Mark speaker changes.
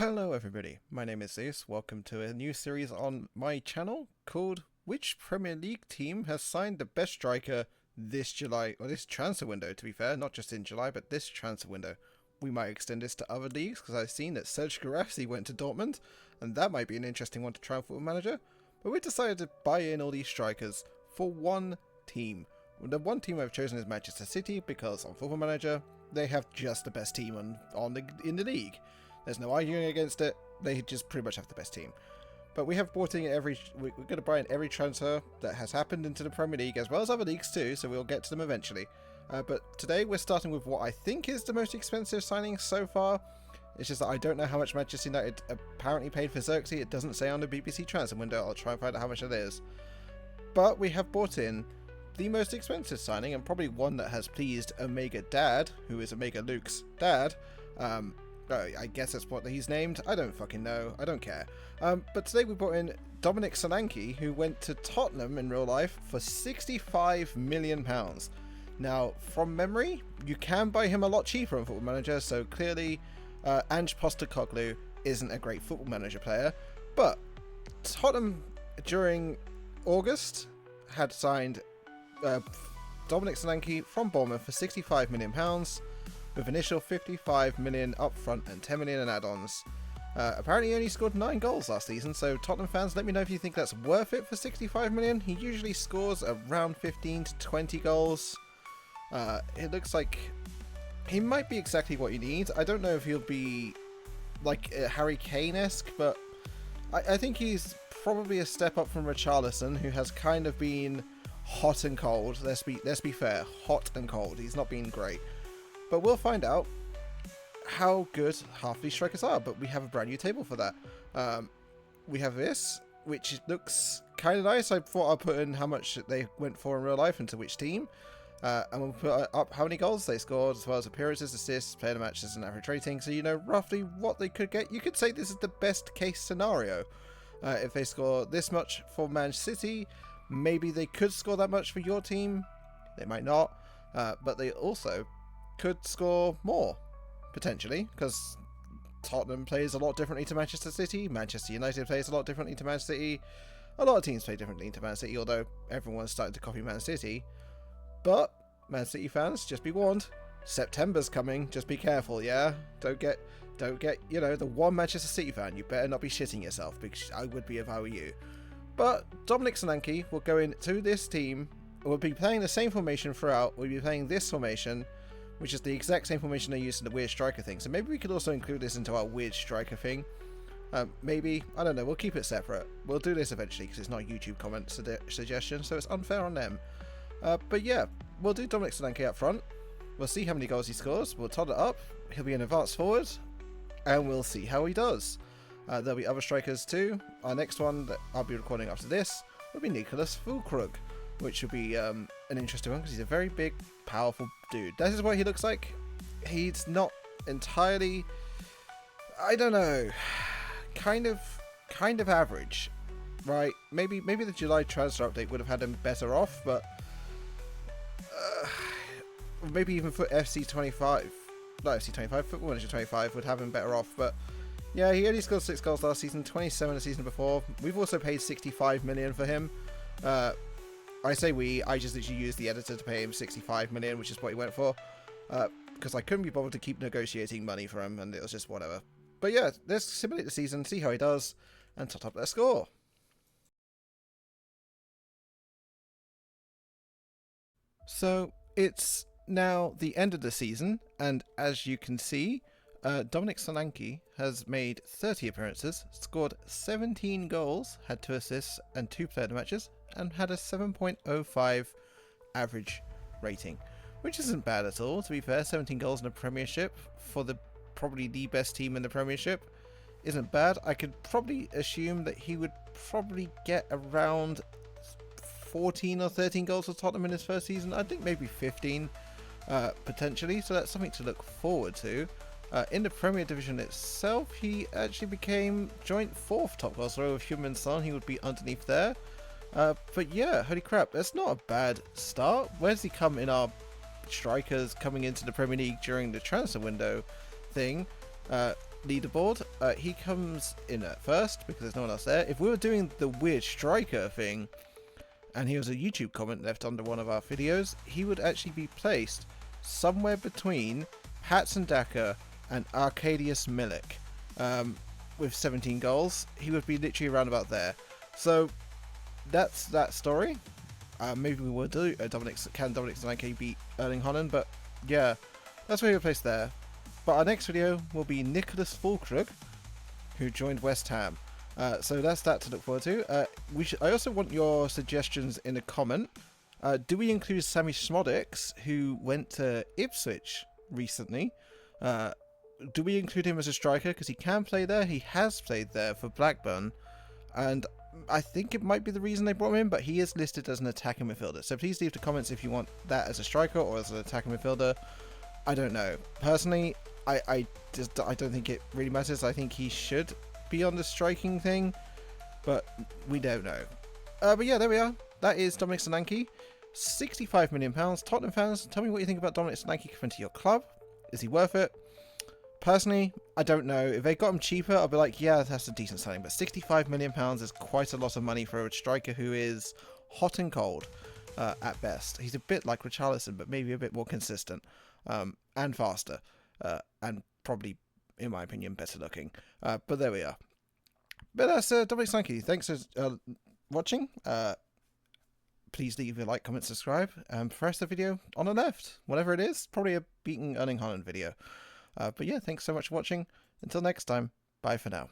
Speaker 1: Hello everybody, my name is Zeus. Welcome to a new series on my channel called Which Premier League team has signed the best striker this July, or this transfer window to be fair, not just in July but this transfer window. We might extend this to other leagues because I've seen that Serge Gnabry went to Dortmund and that might be an interesting one to try on Football Manager. But we decided to buy in all these strikers for one team. The one team I've chosen is Manchester City because on Football Manager they have just the best team in the league. There's no arguing against it. They just pretty much have the best team. But we have bought in we're going to buy in every transfer that has happened into the Premier League, as well as other leagues too, so we'll get to them eventually. But today we're starting with what I think is the most expensive signing so far. It's just that I don't know how much Manchester United apparently paid for Xerxes. It doesn't say on the BBC transfer window. I'll try and find out how much it is. But we have bought in the most expensive signing, and probably one that has pleased Omega Dad, who is Omega Luke's dad. I guess that's what he's named. I don't fucking know. I don't care. But today we brought in Dominic Solanke, who went to Tottenham in real life for £65 million. Now, from memory, you can buy him a lot cheaper on Football Manager, so clearly Ange Postecoglou isn't a great Football Manager player. But Tottenham, during August, had signed Dominic Solanke from Bournemouth for £65 million. With initial 55 million upfront and 10 million in add-ons. Apparently he only scored 9 goals last season, so Tottenham fans, let me know if you think that's worth it for 65 million. He usually scores around 15 to 20 goals. It looks like he might be exactly what you need. I don't know if he'll be like Harry Kane-esque, but I think he's probably a step up from Richarlison, who has kind of been hot and cold. Let's be fair, hot and cold. He's not been great. But we'll find out how good half these strikers are. But we have a brand new table for that. We have this, which looks kind of nice. I thought I'd put in how much they went for in real life and to which team. And we'll put up how many goals they scored, as well as appearances, assists, player matches, and average rating. So you know roughly what they could get. You could say this is the best case scenario. If they score this much for Man City, maybe they could score that much for your team. They might not. But they also could score more, potentially, because Tottenham plays a lot differently to Manchester City, Manchester United plays a lot differently to Man City, a lot of teams play differently to Man City, although everyone's starting to copy Man City. But Man City fans, just be warned, September's coming, just be careful, yeah? Don't get, you know, the one Manchester City fan, you better not be shitting yourself, because I would be if I were you. But Dominic Solanke will go into this team, we'll be playing the same formation throughout, we'll be playing this formation, which is the exact same formation I used in the weird striker thing. So maybe we could also include this into our weird striker thing. Maybe, I don't know, we'll keep it separate. We'll do this eventually because it's not a YouTube comment suggestion, so it's unfair on them. But yeah, we'll do Dominic Solanke up front. We'll see how many goals he scores. We'll tot it up. He'll be an advanced forward. And we'll see how he does. There'll be other strikers too. Our next one that I'll be recording after this will be Nicholas Füllkrug, which will be an interesting one because he's a very big, powerful dude. That is what he looks like. He's not entirely, I don't know, kind of average, right? Maybe the July transfer update would have had him better off, but maybe even for FC25, not FC25, Football Manager 25 would have him better off. But yeah, he only scored 6 goals last season, 27 the season before. We've also paid 65 million for him. I say I just literally used the editor to pay him 65 million, which is what he went for, because I couldn't be bothered to keep negotiating money for him, and it was just whatever. But yeah, let's simulate the season, see how he does, and tot up their score. So it's now the end of the season, and as you can see, Dominic Solanke has made 30 appearances, scored 17 goals, had 2 assists and 2 player matches, and had a 7.05 average rating, which isn't bad at all. To be fair, 17 goals in the Premiership for probably the best team in the Premiership isn't bad. I could probably assume that he would probably get around 14 or 13 goals for Tottenham in his first season. I think maybe 15 potentially, so that's something to look forward to. In the Premier Division itself, he actually became joint 4th top goal scorer with Heung-min Son. He would be underneath there. But yeah, holy crap, that's not a bad start. Where does he come in our strikers coming into the Premier League during the transfer window thing? leaderboard, he comes in at first because there's no one else there. If we were doing the weird striker thing, and he was a YouTube comment left under one of our videos, he would actually be placed somewhere between Patson Daka and Arkadiusz Milik. With 17 goals, he would be literally around about there. So that's that story. Maybe we will do Dominic Solanke beat Erling Haaland, but yeah, that's where he would place there. But our next video will be Nicholas Füllkrug, who joined West Ham. So that's that to look forward to. I also want your suggestions in a comment. Do we include Sammy Szmodics, who went to Ipswich recently? Do we include him as a striker? Because he can play there. He has played there for Blackburn. And I think it might be the reason they brought him in, but he is listed as an attacking midfielder. So please leave the comments if you want that as a striker or as an attacking midfielder. I don't know. Personally, I don't think it really matters. I think he should be on the striking thing, but we don't know. But yeah, there we are. That is Dominic Solanke. £65 million. Tottenham fans, tell me what you think about Dominic Solanke coming to your club. Is he worth it? Personally, I don't know. If they got him cheaper, I'll be like, yeah, that's a decent selling. But £65 million is quite a lot of money for a striker who is hot and cold at best. He's a bit like Richarlison, but maybe a bit more consistent and faster. And probably, in my opinion, better looking. But there we are. But that's Dominic Solanke. Thanks for watching. Please leave a like, comment, subscribe, and press the video on the left. Whatever it is, probably a beating Erling Haaland video. But yeah, thanks so much for watching. Until next time, bye for now.